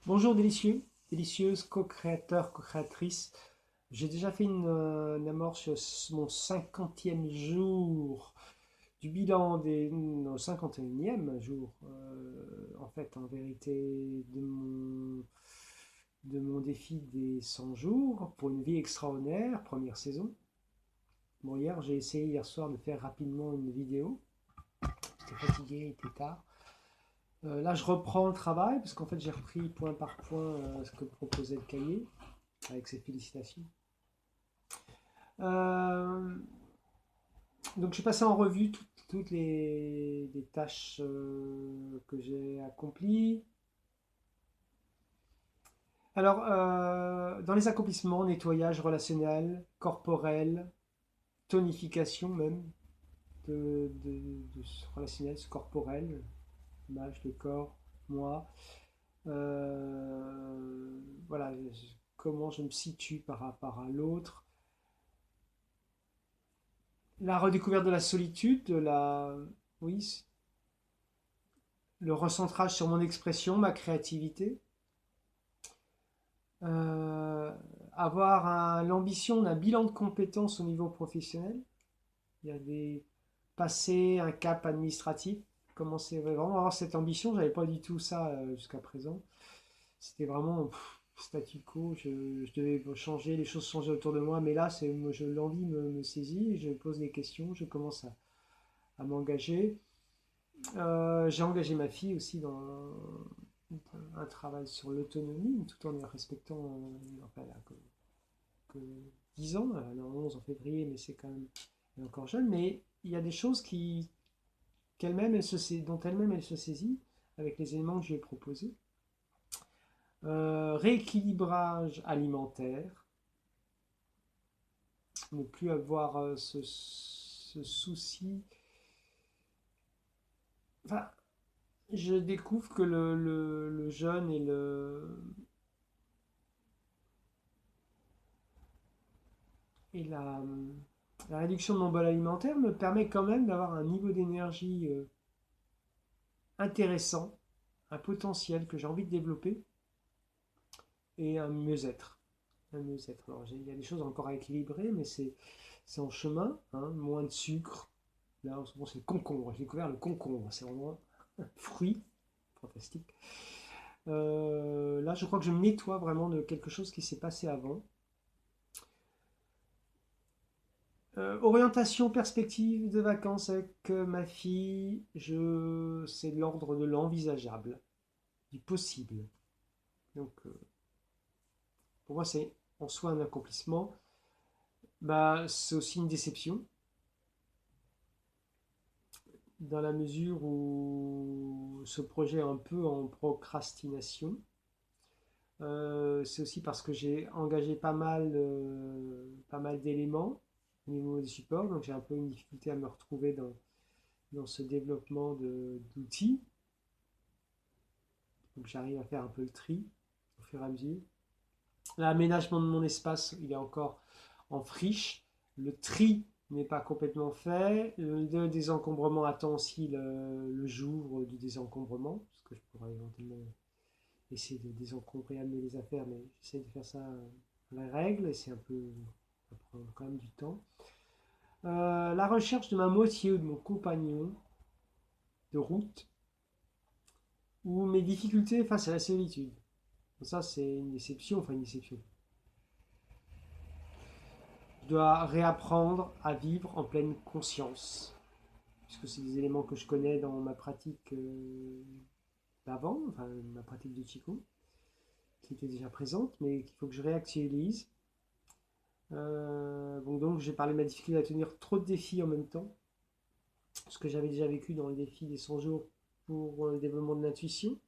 Bonjour délicieuse co-créateur, co-créatrice. J'ai déjà fait une amorce sur mon 50e jour du bilan des... non, 51e jour, en fait, en vérité, de mon défi des 100 jours pour une vie extraordinaire, première saison. Bon, j'ai essayé hier soir de faire rapidement une vidéo. J'étais fatigué, il était tard. Là, je reprends le travail parce qu'en fait, j'ai repris point par point ce que proposait le cahier avec ses félicitations. Euh, donc, je passé en revue toutes les tâches que j'ai accomplies. Alors, dans les accomplissements, nettoyage relationnel, corporel, tonification même de ce relationnel, ce corporel, image, le corps, moi. Voilà, comment je me situe par rapport à l'autre. La redécouverte de la solitude, oui, le recentrage sur mon expression, ma créativité. Euh, avoir l'ambition d'un bilan de compétences au niveau professionnel. Il y a passer un cap administratif, commencer vraiment à avoir cette ambition. J'avais pas du tout ça jusqu'à présent. C'était vraiment statu quo. Je devais changer, les choses changer autour de moi, mais là, l'envie me saisit. Je pose des questions, je commence à m'engager. J'ai engagé ma fille aussi dans un travail sur l'autonomie, tout en respectant, enfin, elle a que 10 ans, elle a 11 en février, mais c'est quand même elle est encore jeune, mais il y a des choses dont elle-même elle se saisit avec les éléments que je lui ai proposés. Rééquilibrage alimentaire, ne plus avoir ce souci. Enfin, je découvre que le jeûne et la réduction de mon bol alimentaire me permet quand même d'avoir un niveau d'énergie intéressant, un potentiel que j'ai envie de développer et un mieux-être. Un mieux-être. Alors, il y a des choses encore à équilibrer, mais c'est en chemin. Hein, moins de sucre. Là, en ce moment, c'est le concombre. J'ai découvert le concombre. C'est vraiment un fruit fantastique. Là, je crois que je me nettoie vraiment de quelque chose qui s'est passé avant. Orientation, perspective de vacances avec ma fille, c'est de l'ordre de l'envisageable, du possible. Donc, pour moi, c'est en soi un accomplissement. Bah, c'est aussi une déception, dans la mesure où ce projet est un peu en procrastination. C'est aussi parce que j'ai engagé pas mal d'éléments au niveau des supports, donc j'ai un peu une difficulté à me retrouver dans ce développement d'outils. Donc j'arrive à faire un peu le tri au fur et à mesure. L'aménagement de mon espace, il est encore en friche. Le tri n'est pas complètement fait. Le désencombrement attend aussi le jour du désencombrement, parce que je pourrais éventuellement essayer de désencombrer, amener les affaires, mais j'essaie de faire ça à la règle, et ça prend quand même du temps. La recherche de ma moitié ou de mon compagnon de route, ou mes difficultés face à la solitude. Ça, c'est une déception, enfin une déception. Je dois réapprendre à vivre en pleine conscience, puisque c'est des éléments que je connais dans ma pratique d'avant, enfin ma pratique de Chico, qui était déjà présente, mais qu'il faut que je réactualise. Donc j'ai parlé de ma difficulté à tenir trop de défis en même temps, ce que j'avais déjà vécu dans le défi des 100 jours pour le développement de l'intuition.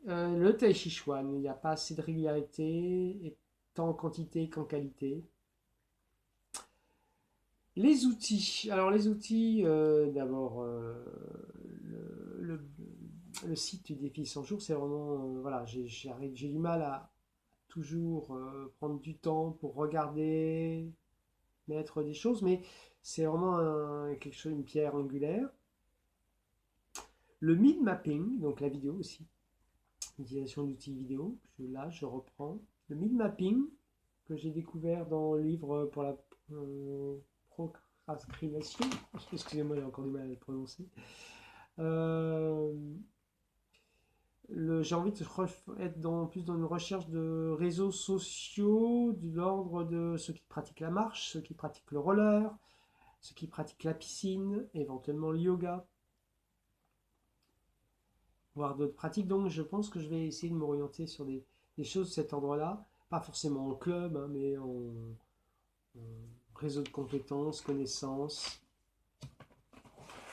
Le Tai Chi Chuan, il n'y a pas assez de régularité, et tant en quantité qu'en qualité. Les outils. Alors les outils, d'abord, le, le- le site du défi 100 jours, c'est vraiment... voilà, j'ai du mal à toujours prendre du temps pour regarder, mettre des choses, mais c'est vraiment quelque chose, une pierre angulaire. Le mind mapping, donc la vidéo aussi. Utilisation d'outils vidéo. Là, je reprends. Le mind mapping que j'ai découvert dans le livre pour la procrastination. Excusez-moi, j'ai encore du mal à le prononcer. Euh, j'ai envie être plus dans une recherche de réseaux sociaux, de l'ordre de ceux qui pratiquent la marche, ceux qui pratiquent le roller, ceux qui pratiquent la piscine, éventuellement le yoga, voire d'autres pratiques. Donc je pense que je vais essayer de m'orienter sur des choses de cet ordre-là, pas forcément en club, hein, mais en réseau de compétences, connaissances.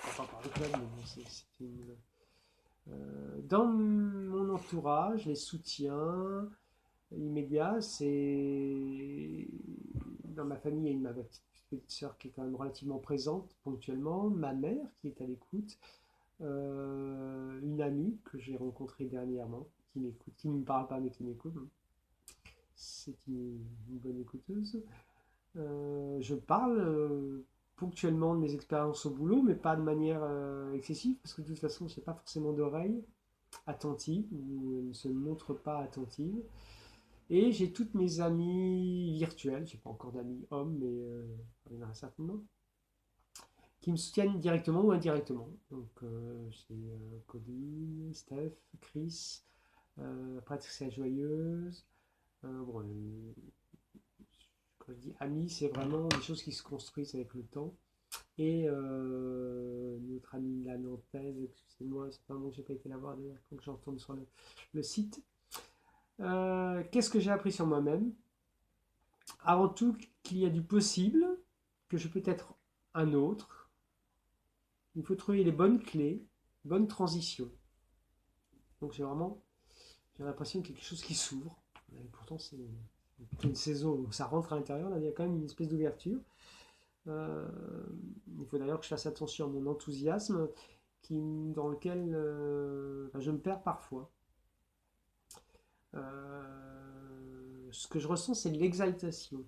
Enfin, par le club, mais bon, c'est dans mon entourage, les soutiens immédiats, c'est dans ma famille, il y a ma petite sœur qui est quand même relativement présente ponctuellement, ma mère qui est à l'écoute, une amie que j'ai rencontrée dernièrement, qui m'écoute, qui ne me parle pas mais qui m'écoute. C'est une bonne écouteuse. Je parle ponctuellement de mes expériences au boulot, mais pas de manière excessive, parce que de toute façon, je n'ai pas forcément d'oreille attentive, ou elle ne se montre pas attentive. Et j'ai toutes mes amies virtuelles, j'ai pas encore d'amis hommes, mais il y en a certainement, qui me soutiennent directement ou indirectement. Donc c'est Colline, Steph, Chris, Patricia Joyeuse. Bon, quand je dis amis, c'est vraiment des choses qui se construisent avec le temps. Et notre amie la Nantaise, excusez-moi, c'est pas un nom que j'ai pas été la voir d'ailleurs, quand j'entends sur le site. Qu'est-ce que j'ai appris sur moi-même? Avant tout, qu'il y a du possible, que je peux être un autre. Il faut trouver les bonnes clés, bonnes transitions. Donc j'ai l'impression qu'il y a quelque chose qui s'ouvre. Et pourtant, c'est une saison où ça rentre à l'intérieur. Là, il y a quand même une espèce d'ouverture. Euh, il faut d'ailleurs que je fasse attention à mon enthousiasme, dans lequel je me perds parfois. Ce que je ressens, c'est de l'exaltation.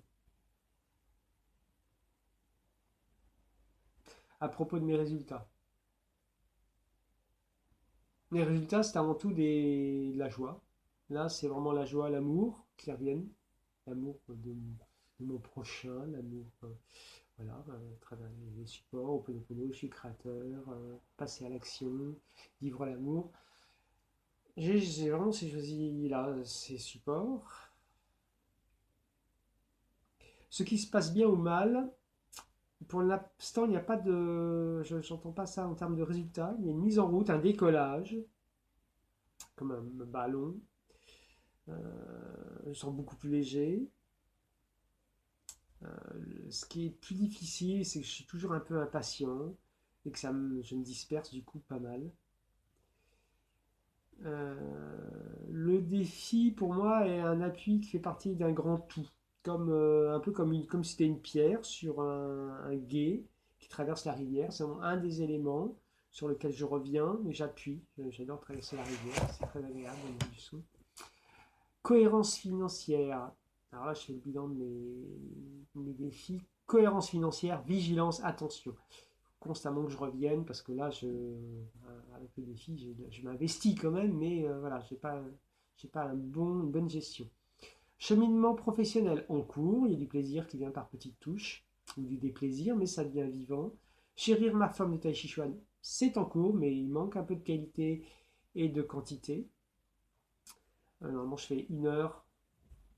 À propos de mes résultats. Les résultats, c'est avant tout de la joie. Là, c'est vraiment la joie, l'amour qui reviennent. L'amour de mon prochain, l'amour, voilà, à travers les supports, Ho'oponopono, je suis créateur, passer à l'action, vivre l'amour. J'ai vraiment choisi là ces supports. Ce qui se passe bien ou mal, pour l'instant, il n'y a pas de. Je n'entends pas ça en termes de résultats. Il y a une mise en route, un décollage, comme un ballon. Je sens beaucoup plus léger. Ce qui est plus difficile, c'est que je suis toujours un peu impatient et que je me disperse du coup pas mal. Euh, le défi pour moi est un appui qui fait partie d'un grand tout, comme, un peu comme si c'était une pierre sur un gué qui traverse la rivière. C'est un des éléments sur lequel je reviens et j'appuie. J'adore traverser la rivière, c'est très agréable au niveau du son. Cohérence financière. Alors là, je fais le bilan de mes défis. Cohérence financière, vigilance, attention. Constamment que je revienne parce que là, avec le défi, je m'investis quand même, mais voilà, j'ai pas une bonne gestion. Cheminement professionnel en cours, il y a du plaisir qui vient par petites touches, ou du déplaisir, mais ça devient vivant. Chérir ma femme de Tai Chi Chuan, c'est en cours, mais il manque un peu de qualité et de quantité. Normalement, je fais 1 heure,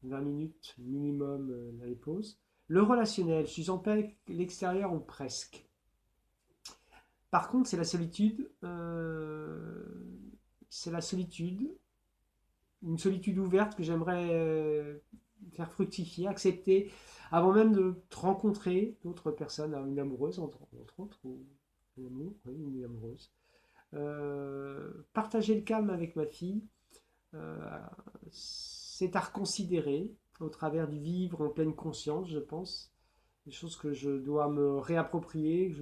20 minutes minimum dans les pauses. Le relationnel, je suis en paix avec l'extérieur ou presque. Par contre, c'est la solitude. C'est la solitude. Une solitude ouverte que j'aimerais faire fructifier, accepter, avant même de rencontrer d'autres personnes, une amoureuse entre autres, ou un amour, oui, une amoureuse. Partager le calme avec ma fille, euh, c'est à reconsidérer au travers du vivre en pleine conscience, je pense. Des choses que je dois me réapproprier, que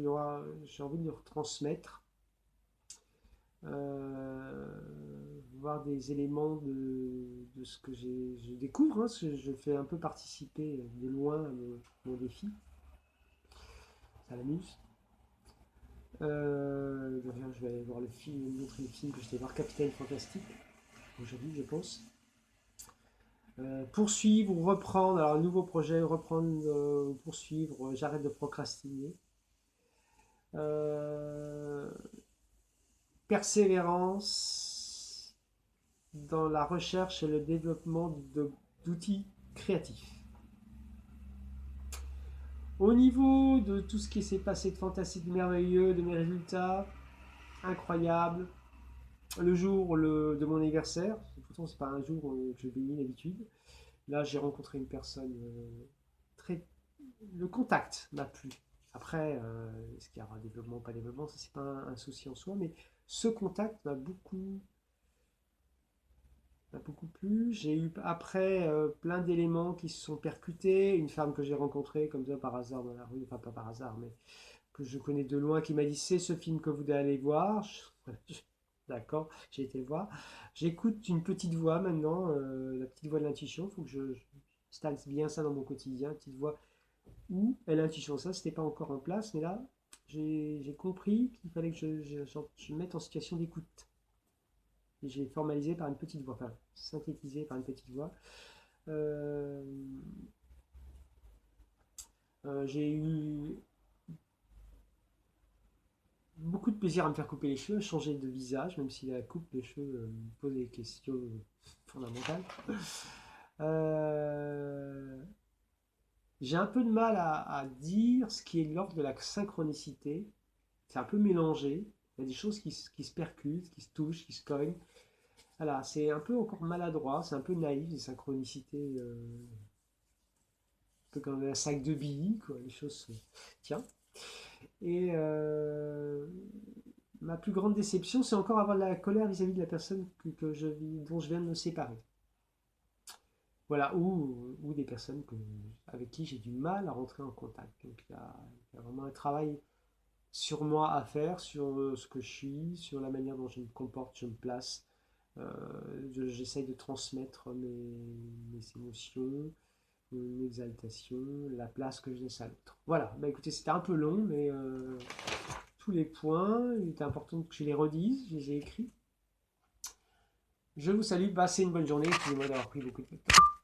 j'ai envie de retransmettre. Euh, Voir des éléments de ce que je découvre, hein, je fais un peu participer de loin à mon défi. Ça l'amuse. Je vais aller voir le film, montrer le film que j'étais voir, Capitaine Fantastique. aujourd'hui, je pense. Poursuivre ou reprendre, alors un nouveau projet, reprendre, poursuivre, j'arrête de procrastiner. Euh, Persévérance dans la recherche et le développement d'outils créatifs. Au niveau de tout ce qui s'est passé de fantastique, de merveilleux, de mes résultats incroyables, le jour de mon anniversaire, pourtant c'est pas un jour que je bénis d'habitude, là j'ai rencontré une personne très... Le contact m'a plu. Après, est-ce qu'il y aura développement ou pas développement, ça c'est pas un souci en soi, mais ce contact m'a beaucoup plu. J'ai eu après plein d'éléments qui se sont percutés. Une femme que j'ai rencontrée comme ça par hasard dans la rue, enfin pas par hasard, mais que je connais de loin, qui m'a dit c'est ce film que vous devez aller voir. D'accord, j'ai été le voir. J'écoute une petite voix maintenant, la petite voix de l'intuition. Il faut que je installe bien ça dans mon quotidien. Petite voix où est l'intuition. Ça, c'était pas encore en place, mais là, j'ai compris qu'il fallait que je me mette en situation d'écoute. Et j'ai formalisé par une petite voix, enfin synthétisé par une petite voix. Euh, j'ai eu beaucoup de plaisir à me faire couper les cheveux, changer de visage, même si la coupe de cheveux me pose des questions fondamentales. Euh, j'ai un peu de mal à dire ce qui est de l'ordre de la synchronicité. C'est un peu mélangé. Il y a des choses qui se percutent, qui se touchent, qui se cognent. Voilà, c'est un peu encore maladroit, c'est un peu naïf, des synchronicités, un peu comme un sac de billes, quoi. Les choses se... Tiens. Et ma plus grande déception, c'est encore avoir de la colère vis-à-vis de la personne dont je viens de me séparer. Voilà, ou des personnes avec qui j'ai du mal à rentrer en contact. Donc il y a vraiment un travail sur moi à faire, sur ce que je suis, sur la manière dont je me comporte, je me place. J'essaye de transmettre mes émotions, mon exaltation, la place que je laisse à l'autre. Voilà, bah écoutez, c'était un peu long, mais tous les points, il était important que je les redise, je les ai écrits. Je vous salue, passez une bonne journée, excusez-moi d'avoir pris beaucoup de temps.